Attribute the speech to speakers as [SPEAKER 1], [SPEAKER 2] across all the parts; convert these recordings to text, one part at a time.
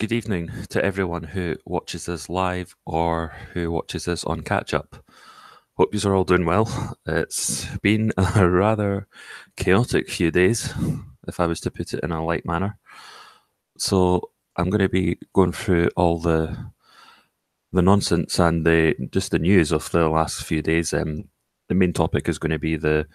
[SPEAKER 1] Good evening to everyone who watches this live or who watches this on catch up. Hope you are all doing well. It's been a rather chaotic few days, if I was to put it in a light manner. So I'm going to be going through all the nonsense and the news of the last few days. The main topic is going to be the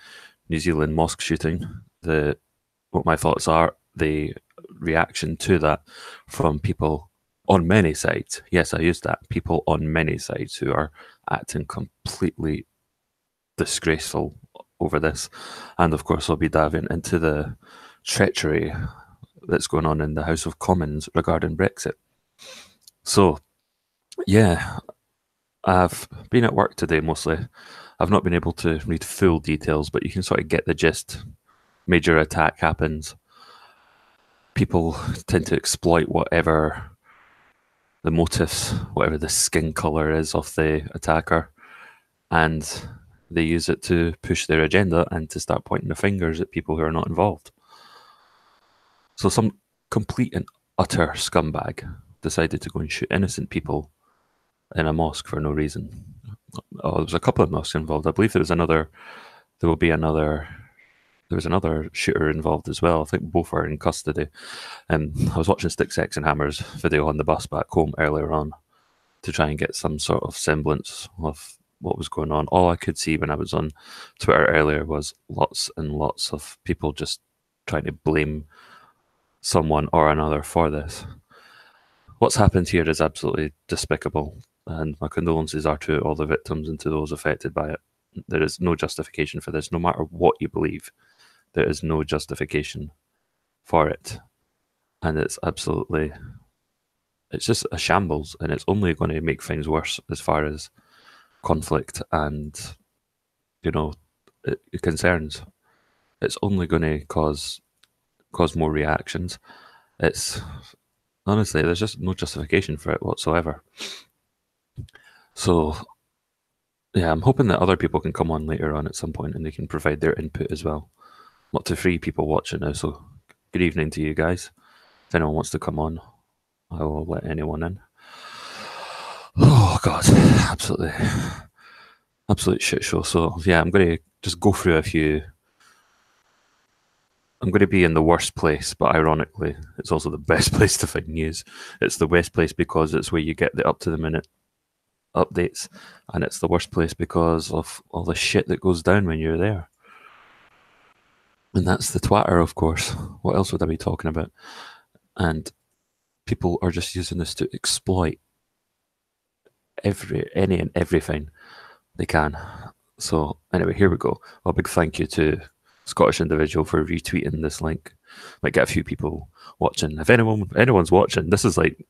[SPEAKER 1] New Zealand mosque shooting. What my thoughts are, the reaction to that from people on many sides. Yes, I used that. People on many sides who are acting completely disgraceful over this. And of course, I'll be diving into the treachery that's going on in the House of Commons regarding Brexit. So, yeah, I've been at work today mostly. I've not been able to read full details, but you can sort of get the gist. Major attack happens. People tend to exploit whatever the motives, whatever the skin color is of the attacker, and they use it to push their agenda and to start pointing the fingers at people who are not involved. So some complete and utter scumbag decided to go and shoot innocent people in a mosque for no reason. Oh, there was a couple of mosques involved. I believe there was another shooter involved as well. I think both are in custody. I was watching Sticks, X and Hammer's video on the bus back home earlier on to try and get some sort of semblance of what was going on. All I could see when I was on Twitter earlier was lots and lots of people just trying to blame someone or another for this. What's happened here is absolutely despicable, and my condolences are to all the victims and to those affected by it. There is no justification for this, no matter what you believe. There is no justification for it. And it's just a shambles, and it's only going to make things worse as far as conflict and, concerns. It's only going to cause more reactions. It's honestly, there's just no justification for it whatsoever. So, yeah, I'm hoping that other people can come on later on at some point and they can provide their input as well. Not to three people watching now, so good evening to you guys. If anyone wants to come on, I will let anyone in. Oh god, absolute shit show. So yeah, I'm going to just go through a few. I'm going to be in the worst place, but ironically, it's also the best place to find news. It's the worst place because it's where you get the up-to-the-minute updates, and it's the worst place because of all the shit that goes down when you're there. And that's the twatter, of course. What else would I be talking about? And people are just using this to exploit any and everything they can. So anyway, here we go. A big thank you to Scottish individual for retweeting this link. Might get a few people watching. If anyone's watching, this is like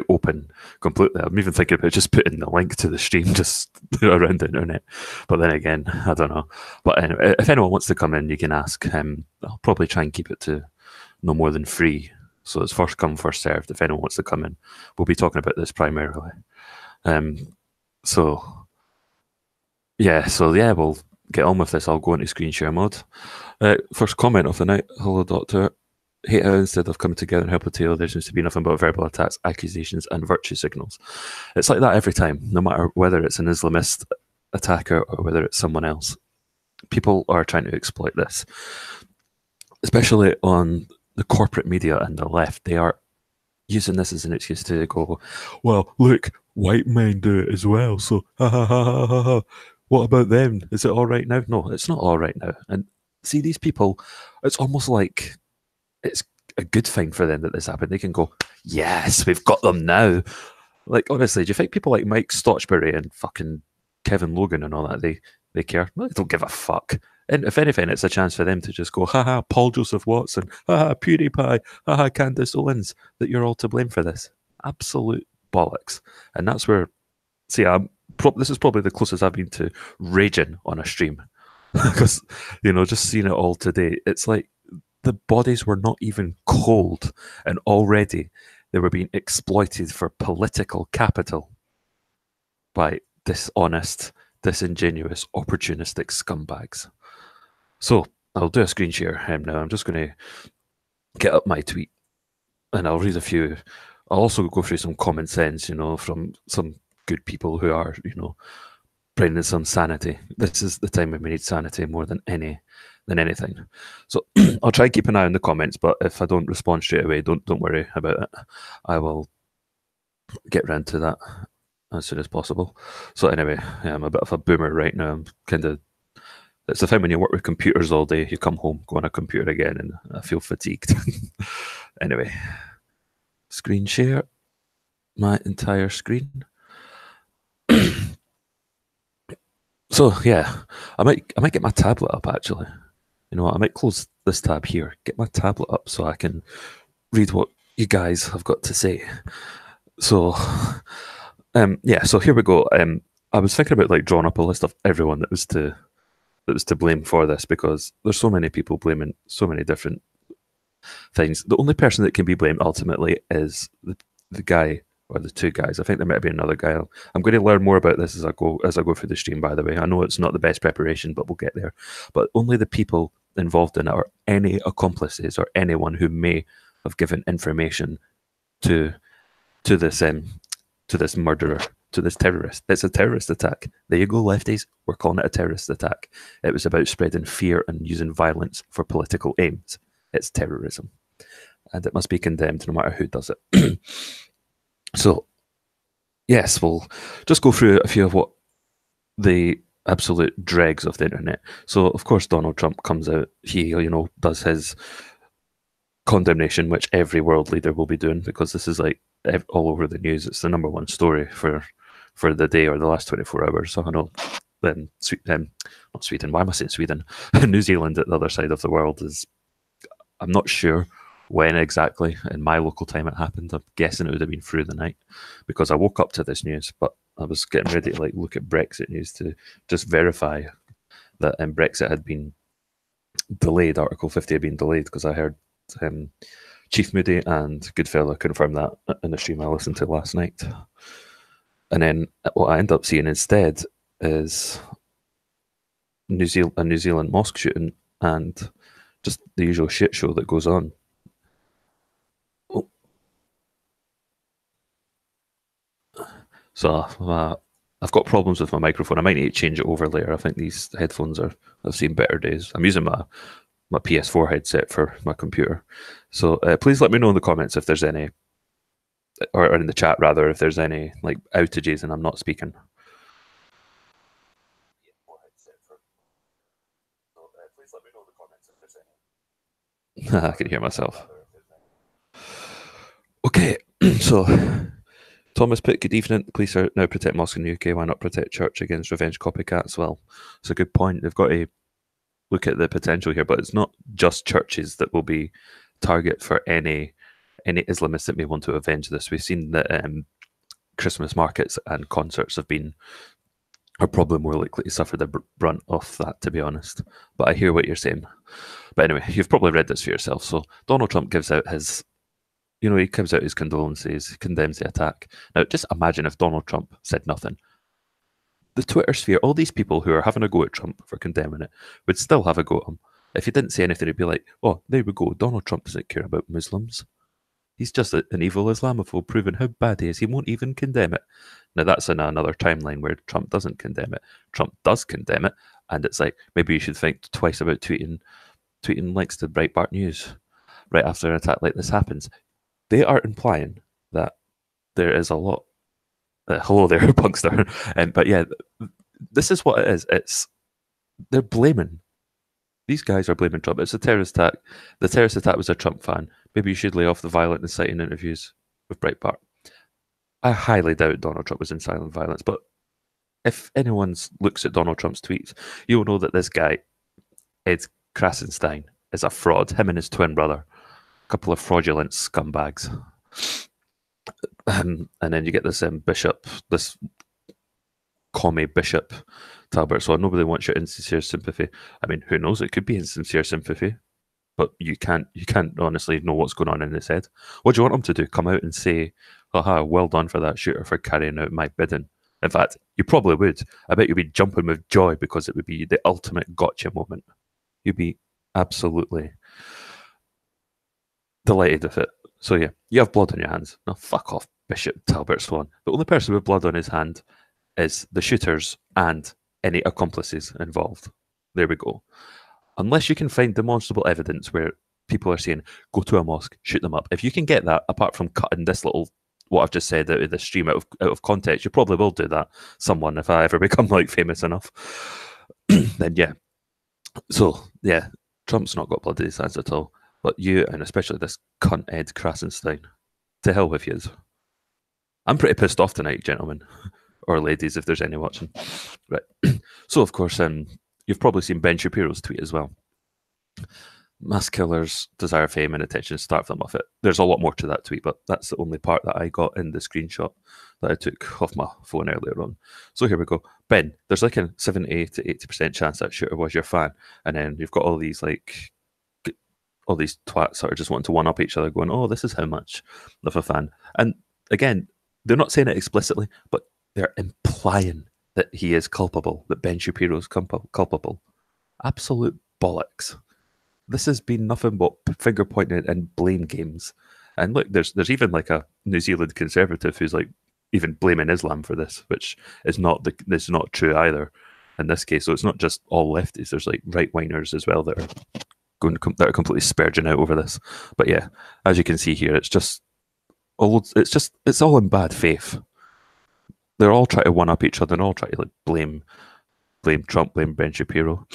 [SPEAKER 1] open completely. I'm even thinking about just putting the link to the stream just around the internet. But then again, I don't know. But anyway, if anyone wants to come in, you can ask. I'll probably try and keep it to no more than 3. So it's first come, first served. If anyone wants to come in, we'll be talking about this primarily. So we'll get on with this. I'll go into screen share mode. First comment of the night. Hello, Doctor. Hate how instead of coming together and help a tale, there seems to be nothing but verbal attacks, accusations, and virtue signals. It's like that every time, no matter whether it's an Islamist attacker or whether it's someone else. People are trying to exploit this, especially on the corporate media and the left. They are using this as an excuse to go, well, look, white men do it as well, so ha ha ha ha ha ha. What about them? Is it all right now? No, it's not all right now. And see, these people, it's almost like it's a good thing for them that this happened. They can go, yes, we've got them now. Like, honestly, do you think people like Mike Stotchbury and fucking Kevin Logan and all that, they care? No, they don't give a fuck. And if anything, it's a chance for them to just go, haha, Paul Joseph Watson, haha, PewDiePie, haha, Candace Owens, that you're all to blame for this. Absolute bollocks. And that's where, see, this is probably the closest I've been to raging on a stream. Because, just seeing it all today, it's like the bodies were not even cold, and already they were being exploited for political capital by dishonest, disingenuous, opportunistic scumbags. So I'll do a screen share now. I'm just going to get up my tweet and I'll read a few I'll also go through some common sense, from some good people who are, bringing some sanity. This is the time when we need sanity more than anything. So I'll try and keep an eye on the comments, but if I don't respond straight away, don't worry about it. I will get round to that as soon as possible. So anyway, yeah, I'm a bit of a boomer right now. I'm kind of it's the time when you work with computers all day. You come home, go on a computer again, and I feel fatigued. Anyway, screen share my entire screen. So yeah, I might get my tablet up actually. You know what? I might close this tab here, get my tablet up so I can read what you guys have got to say. So yeah, so here we go. I was thinking about like drawing up a list of everyone that was to blame for this because there's so many people blaming so many different things. The only person that can be blamed ultimately is the guy or the two guys. I think there might be another guy. I'm going to learn more about this as I go through the stream. By the way, I know it's not the best preparation, but we'll get there. But only the people involved in it, or any accomplices, or anyone who may have given information to to this to this murderer, to this terrorist. It's a terrorist attack. There you go, lefties. We're calling it a terrorist attack. It was about spreading fear and using violence for political aims. It's terrorism, and it must be condemned no matter who does it. So, yes, we'll just go through a few of what the absolute dregs of the internet. So, of course, Donald Trump comes out. He, does his condemnation, which every world leader will be doing because this is like all over the news. It's the number one story for the day or the last 24 hours. So I know then not Sweden. Why am I saying Sweden? New Zealand at the other side of the world is. I'm not sure when exactly in my local time it happened. I'm guessing it would have been through the night because I woke up to this news, but I was getting ready to like look at Brexit news to just verify that Brexit had been delayed. Article 50 had been delayed because I heard Chief Moody and Goodfella confirm that in the stream I listened to last night. And then what I end up seeing instead is a New Zealand mosque shooting and just the usual shit show that goes on. So I've got problems with my microphone. I might need to change it over later. I think these headphones I've seen better days. I'm using my PS4 headset for my computer. So please let me know in the comments if there's any, or in the chat rather, if there's any like outages and I'm not speaking. I can hear myself. Okay, so Thomas put, good evening. Police are now protect mosque in the UK. Why not protect church against revenge copycats? Well, it's a good point. They've got to look at the potential here, but it's not just churches that will be target for any Islamists that may want to avenge this. We've seen that Christmas markets and concerts are probably more likely to suffer the brunt of that, to be honest. But I hear what you're saying. But anyway, you've probably read this for yourself. So Donald Trump gives out his, he gives out his condolences, condemns the attack. Now, just imagine if Donald Trump said nothing. The Twitter sphere, all these people who are having a go at Trump for condemning it, would still have a go at him. If he didn't say anything, he'd be like, oh, there we go. Donald Trump doesn't care about Muslims. He's just an evil Islamophobe, proving how bad he is. He won't even condemn it. Now, that's in another timeline where Trump doesn't condemn it. Trump does condemn it, and it's like, maybe you should think twice about tweeting links to Breitbart News right after an attack like this happens. They are implying that there is a lot. Hello there, Punkster. But yeah, this is what it is. They're blaming. These guys are blaming Trump. It's a terrorist attack. The terrorist attack was a Trump fan. Maybe you should lay off the violent inciting interviews with Breitbart. I highly doubt Donald Trump was inciting violence, but if anyone looks at Donald Trump's tweets, you'll know that this guy, Ed Krasenstein, is a fraud. Him and his twin brother, a couple of fraudulent scumbags. And then you get this bishop, this commie Bishop Talbot. So nobody wants your insincere sympathy. I mean, who knows? It could be insincere sympathy, but you can't honestly know what's going on in his head. What do you want him to do? Come out and say, "Haha, well done for that shooter for carrying out my bidding." In fact, you probably would. I bet you'd be jumping with joy because it would be the ultimate gotcha moment. You'd be absolutely Delighted with it. So yeah, you have blood on your hands. Now fuck off, Bishop Talbot Swan. The only person with blood on his hand is the shooters and any accomplices involved. There we go. Unless you can find demonstrable evidence where people are saying, go to a mosque, shoot them up. If you can get that, apart from cutting this little, what I've just said out of the stream out of context, you probably will do that. Someone, if I ever become like famous enough, then yeah. So yeah, Trump's not got blood in his hands at all. But you, and especially this cunt Ed Krasenstein, to hell with yous. I'm pretty pissed off tonight, gentlemen, or ladies, if there's any watching. Right. So, of course, you've probably seen Ben Shapiro's tweet as well. Mass killers desire fame and attention, start them off it. There's a lot more to that tweet, but that's the only part that I got in the screenshot that I took off my phone earlier on. So here we go. Ben, there's like a 70 to 80% chance that shooter was your fan. And then you've got all these twats that are just wanting to one up each other, going, oh, this is how much of a fan. And again, they're not saying it explicitly, but they're implying that he is culpable, that Ben Shapiro is culpable. Absolute bollocks. This has been nothing but finger pointing and blame games. And look, there's even like a New Zealand conservative who's like even blaming Islam for this, which is not true either in this case. So it's not just all lefties. There's like right wingers as well that are completely spurging out over this. But yeah, as you can see here, it's all in bad faith. They're all trying to one up each other and all trying to like blame Trump, blame Ben Shapiro.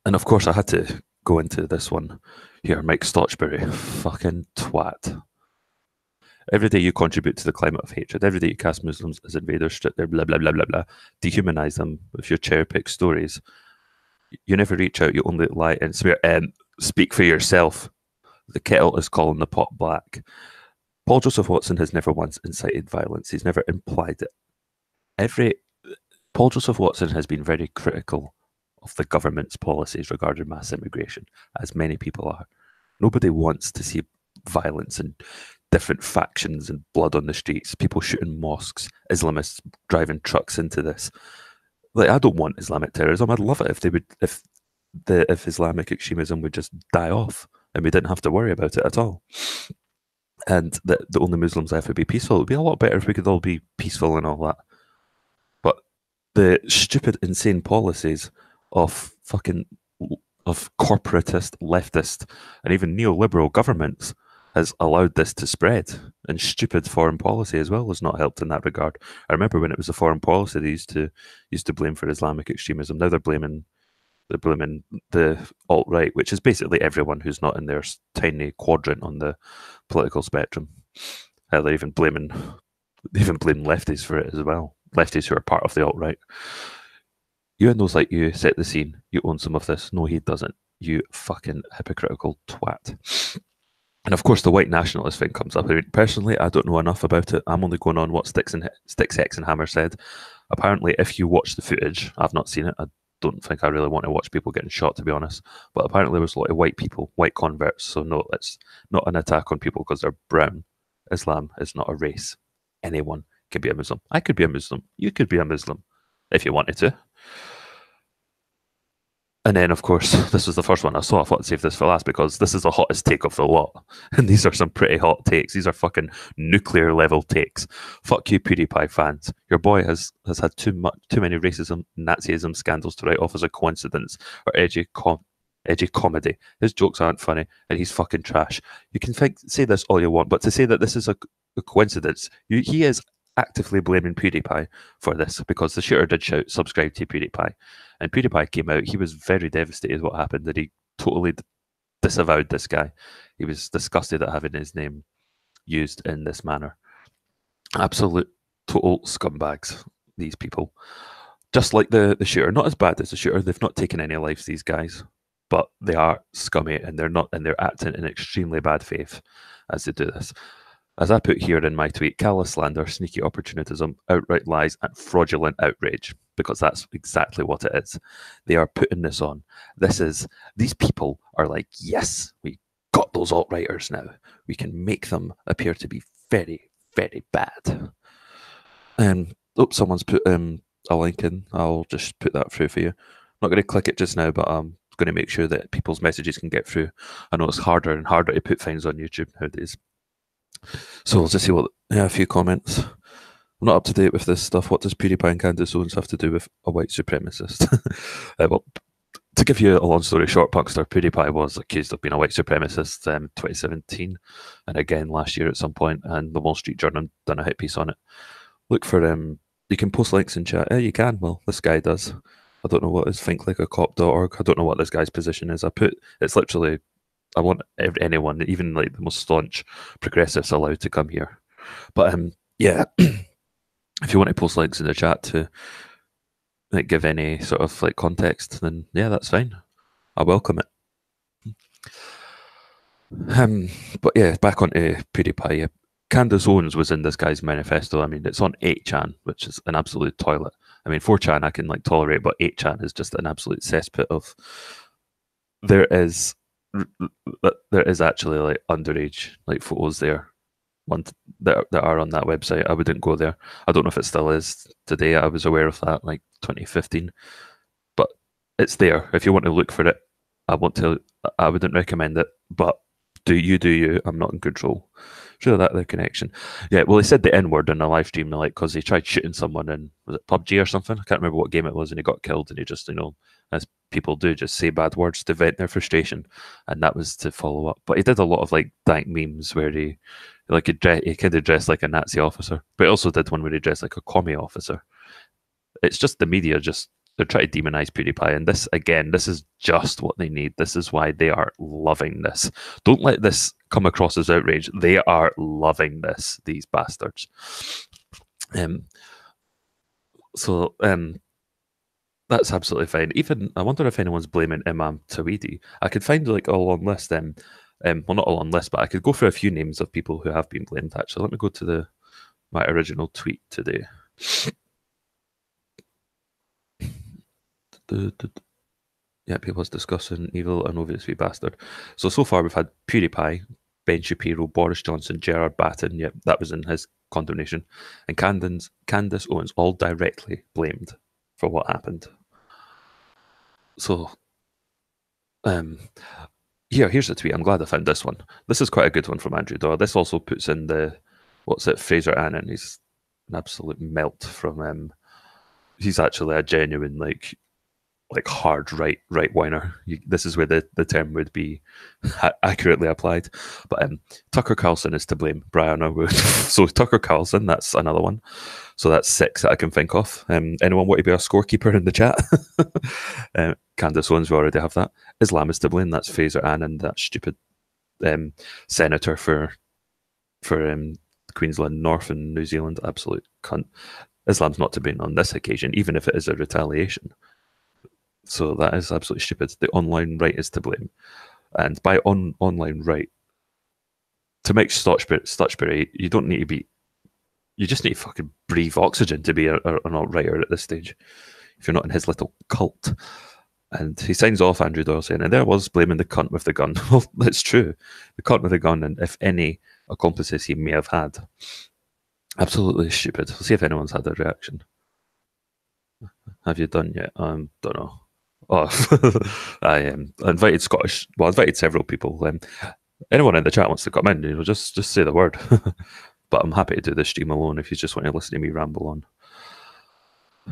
[SPEAKER 1] And of course, I had to go into this one here. Mike Stotchbury, fucking twat. Every day you contribute to the climate of hatred. Every day you cast Muslims as invaders, strip their blah, blah, blah, blah, blah. Dehumanize them with your cherry-picked stories. You never reach out, you only lie and swear. Speak for yourself. The kettle is calling the pot black. Paul Joseph Watson has never once incited violence. He's never implied it. Paul Joseph Watson has been very critical of the government's policies regarding mass immigration, as many people are. Nobody wants to see violence and different factions and blood on the streets, people shooting mosques, Islamists driving trucks into this. Like, I don't want Islamic terrorism. I'd love it if Islamic extremism would just die off and we didn't have to worry about it at all. And the only Muslims have to be peaceful. It would be a lot better if we could all be peaceful and all that. But the stupid, insane policies of corporatist, leftist, and even neoliberal governments has allowed this to spread. And stupid foreign policy as well has not helped in that regard. I remember when it was the foreign policy they used to blame for Islamic extremism. Now they're blaming the alt-right, which is basically everyone who's not in their tiny quadrant on the political spectrum. They're even blaming lefties for it as well. Lefties who are part of the alt-right. You and those like you set the scene. You own some of this. No, he doesn't. You fucking hypocritical twat. And of course, the white nationalist thing comes up. I mean, personally, I don't know enough about it. I'm only going on what Sticks, Hex, and Hammer said. Apparently, if you watch the footage, I've not seen it. I don't think I really want to watch people getting shot, to be honest. But apparently, there was a lot of white people, white converts. So no, it's not an attack on people because they're brown. Islam is not a race. Anyone can be a Muslim. I could be a Muslim. You could be a Muslim if you wanted to. And then, of course, this was the first one I saw. I thought I'd save this for last because this is the hottest take of the lot. And these are some pretty hot takes. These are fucking nuclear level takes. Fuck you, PewDiePie fans. Your boy has had too many racism, Nazism scandals to write off as a coincidence or edgy comedy. His jokes aren't funny and he's fucking trash. You can say this all you want, but to say that this is a coincidence, he is actively blaming PewDiePie for this because the shooter did shout, subscribe to PewDiePie. And PewDiePie came out, he was very devastated what happened, that he totally disavowed this guy. He was disgusted at having his name used in this manner. Absolute total scumbags, these people. Just like the shooter, not as bad as the shooter, they've not taken any lives, these guys, but they are scummy and they're acting in extremely bad faith as they do this. As I put here in my tweet, callous slander, sneaky opportunism, outright lies, and fraudulent outrage, because that's exactly what it is. They are putting this on. These people are like, yes, we got those alt-righters now. We can make them appear to be very, very bad. Someone's put a link in. I'll just put that through for you. I'm not going to click it just now, but going to make sure that people's messages can get through. I know it's harder and harder to put fines on YouTube nowadays. So we'll just see what, yeah, a few comments. I'm not up to date with this stuff. What does PewDiePie and Candace Owens have to do with a white supremacist? Well, to give you a long story short, Punkster, PewDiePie was accused of being a white supremacist 2017 and again last year at some point, and the Wall Street Journal done a hit piece on it. Look for you can post links in chat. Yeah, you can. Well, this guy does. I don't know what is thinklikeacop.org. I don't know what this guy's position is. It's literally, I want anyone, even like the most staunch progressives, allowed to come here. But yeah, if you want to post links in the chat to like give any sort of like context, then yeah, that's fine. I welcome it. But yeah, back onto PewDiePie. Yeah. Candace Owens was in this guy's manifesto. I mean, it's on 8chan, which is an absolute toilet. I mean, 4chan I can like tolerate, but 8chan is just an absolute cesspit of. There is actually like underage like photos there, that are on that website. I wouldn't go there. I don't know if it still is today. I was aware of that like 2015, but it's there. If you want to look for it, I wouldn't recommend it, but do you. I'm not in control. Sure, that the connection. Yeah, well, he said the N word in a live stream, like, because he tried shooting someone in, was it PUBG or something? I can't remember what game it was, and he got killed, and he just, as people do, just say bad words to vent their frustration, and that was to follow up. But he did a lot of like dank memes where he kind of dressed like a Nazi officer, but he also did one where he dressed like a commie officer. It's just the media they're trying to demonize PewDiePie, and this is just what they need. This is why they are loving this. Don't let this come across as outrage. They are loving this, these bastards. So that's absolutely fine. Even I wonder if anyone's blaming Imam Tawhidi. I could find like a long list. Well, not a long list, but I could go through a few names of people who have been blamed. Actually, let me go to my original tweet today. Yeah, people's discussing evil and obviously bastard. So far we've had PewDiePie, Ben Shapiro, Boris Johnson, Gerard Batten. Yep, that was in his condemnation, and Candace Owens, all directly blamed for what happened. So, here's the tweet. I'm glad I found this one. This is quite a good one from Andrew Doyle. This also puts in Fraser Annan. He's an absolute melt from. He's actually a genuine like hard right whiner. This is where the term would be accurately applied. But Tucker Carlson is to blame. Brian Wood. So Tucker Carlson, that's another one. So that's 6 that I can think of. Anyone want to be a scorekeeper in the chat? Candace Owens, we already have that. Islam is to blame. That's Fraser Annan, that stupid senator for Queensland North in New Zealand. Absolute cunt. Islam's not to blame on this occasion, even if it is a retaliation. So that is absolutely stupid. The online right is to blame. And by online right, to make Stutchbury, you don't need to be, you just need to fucking breathe oxygen to be an alt-righter at this stage, if you're not in his little cult. And he signs off, Andrew Doyle, saying, and there was blaming the cunt with the gun. Well, that's true. The cunt with the gun, and if any accomplices he may have had. Absolutely stupid. We'll see if anyone's had a reaction. Have you done yet? Don't know. Oh, I invited I invited several people. Anyone in the chat wants to come in, just say the word. But I'm happy to do this stream alone if you just want to listen to me ramble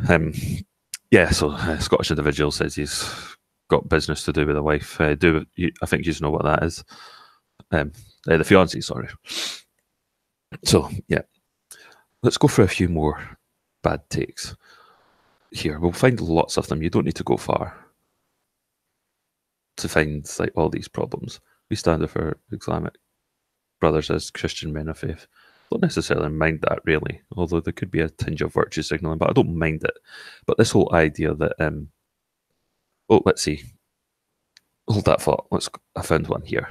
[SPEAKER 1] on. Yeah, so Scottish individual says he's got business to do with a wife. I think you know what that is. The fiancé, sorry. So, yeah. Let's go for a few more bad takes. Here, we'll find lots of them. You don't need to go far to find like all these problems. We stand up for Islamic brothers as Christian men of faith. Don't necessarily mind that really, although there could be a tinge of virtue signaling, but I don't mind it. But this whole idea that let's see. Hold that thought. I found one here.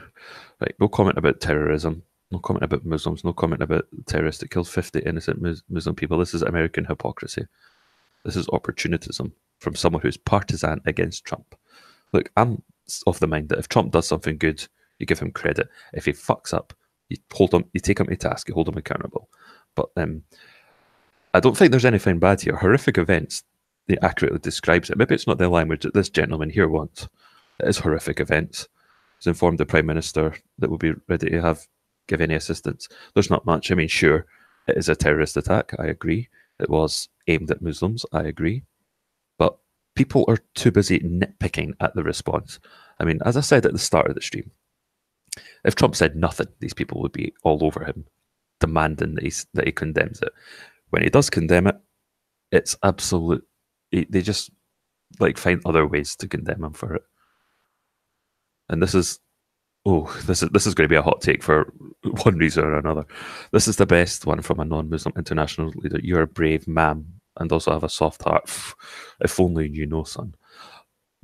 [SPEAKER 1] Right, no comment about terrorism. No comment about Muslims. No comment about terrorists that killed 50 innocent Muslim people. This is American hypocrisy. This is opportunism from someone who's partisan against Trump. Look, I'm of the mind that if Trump does something good, you give him credit. If he fucks up, you take him to task, you hold him accountable. But I don't think there's anything bad here. Horrific events, he accurately describes it. Maybe it's not the language that this gentleman here wants. It is horrific events. He's informed the Prime Minister that we'll be ready to give any assistance. There's not much. I mean, sure, it is a terrorist attack. I agree. It was aimed at Muslims. I agree. But people are too busy nitpicking at the response. I mean, as I said at the start of the stream, if Trump said nothing, these people would be all over him, demanding that he condemns it. When he does condemn it, it's absolute. They just like find other ways to condemn him for it. And this is going to be a hot take for one reason or another. This is the best one from a non-Muslim international leader. You're a brave man and also have a soft heart. If only you know, son.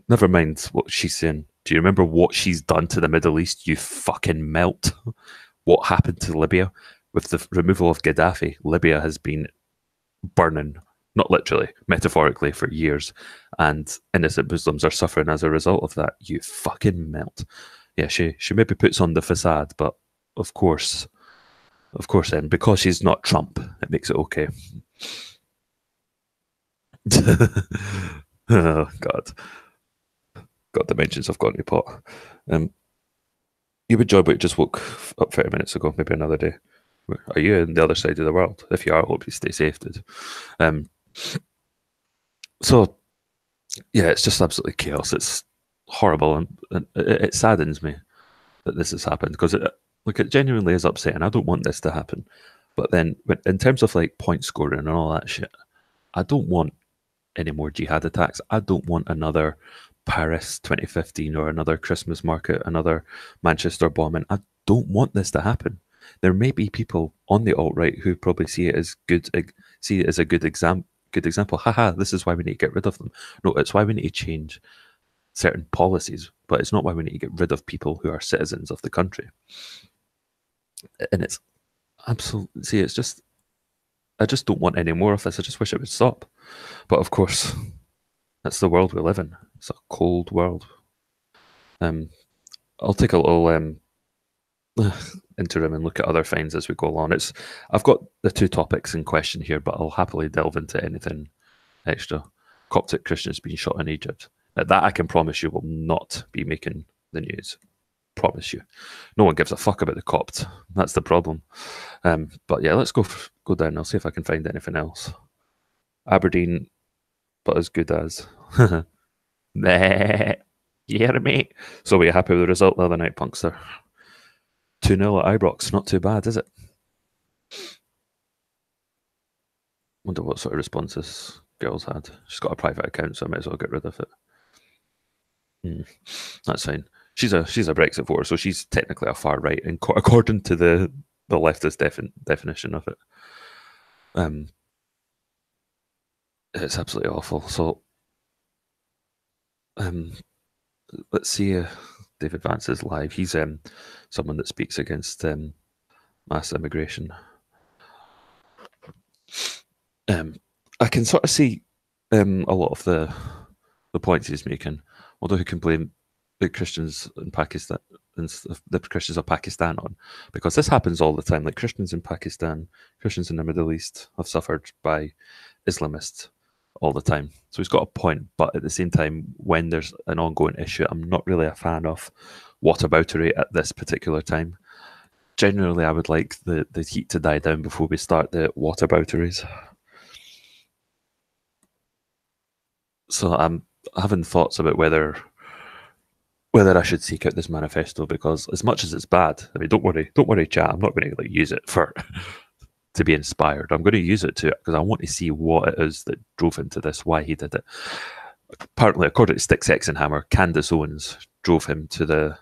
[SPEAKER 1] Never mind what she's saying. Do you remember what she's done to the Middle East? You fucking melt. What happened to Libya? With the removal of Gaddafi, Libya has been burning, not literally, metaphorically, for years. And innocent Muslims are suffering as a result of that. You fucking melt. Yeah, she maybe puts on the facade, but of course, then, because she's not Trump, it makes it okay. Oh, God. Got dimensions I've got in the pot. You would join, but you just woke up 30 minutes ago, maybe another day. Are you on the other side of the world? If you are, I hope you stay safe, dude. So, yeah, it's just absolutely chaos. It's horrible, and it saddens me that this has happened, because it genuinely is upsetting. I don't want this to happen. But then, in terms of like point scoring and all that shit, I don't want any more jihad attacks. I don't want another Paris 2015 or another Christmas market, another Manchester bombing. I don't want this to happen. There may be people on the alt right who probably see it as good, see it as a good example. Haha, this is why we need to get rid of them. No, it's why we need to change certain policies, but it's not why we need to get rid of people who are citizens of the country. And it's absolutely, see, it's just, I just don't want any more of this. I just wish it would stop. But of course, that's the world we live in. It's a cold world. I'll take a little interim and look at other finds as we go along. I've got the two topics in question here, but I'll happily delve into anything extra. Coptic Christians being shot in Egypt. Now, that I can promise you will not be making the news. Promise you. No one gives a fuck about the Copt. That's the problem. But yeah, let's go down. I'll see if I can find anything else. Aberdeen, but as good as. Nah. You hear me? So were you happy with the result the other night, Punkster? 2-0 at Ibrox. Not too bad, is it? Wonder what sort of responses girls had. She's got a private account, so I might as well get rid of it. That's fine. She's a Brexit voter, so she's technically a far right, according to the leftist definition of it. It's absolutely awful. So, let's see. David Vance is live. He's someone that speaks against mass immigration. I can sort of see a lot of the points he's making, although he can blame the Christians in Pakistan and the Christians of Pakistan on, because this happens all the time. Like Christians in Pakistan, Christians in the Middle East have suffered by Islamists all the time. So he's got a point, but at the same time, when there's an ongoing issue, I'm not really a fan of whataboutery at this particular time. Generally, I would like the heat to die down before we start the whatabouteries. So I'm having thoughts about whether I should seek out this manifesto, because as much as it's bad, I mean, don't worry, chat. I'm not going to use it to be inspired. I'm going to use it because I want to see what it is that drove him to this, why he did it. Apparently, according to Sticks X and Hammer, Candace Owens drove him to the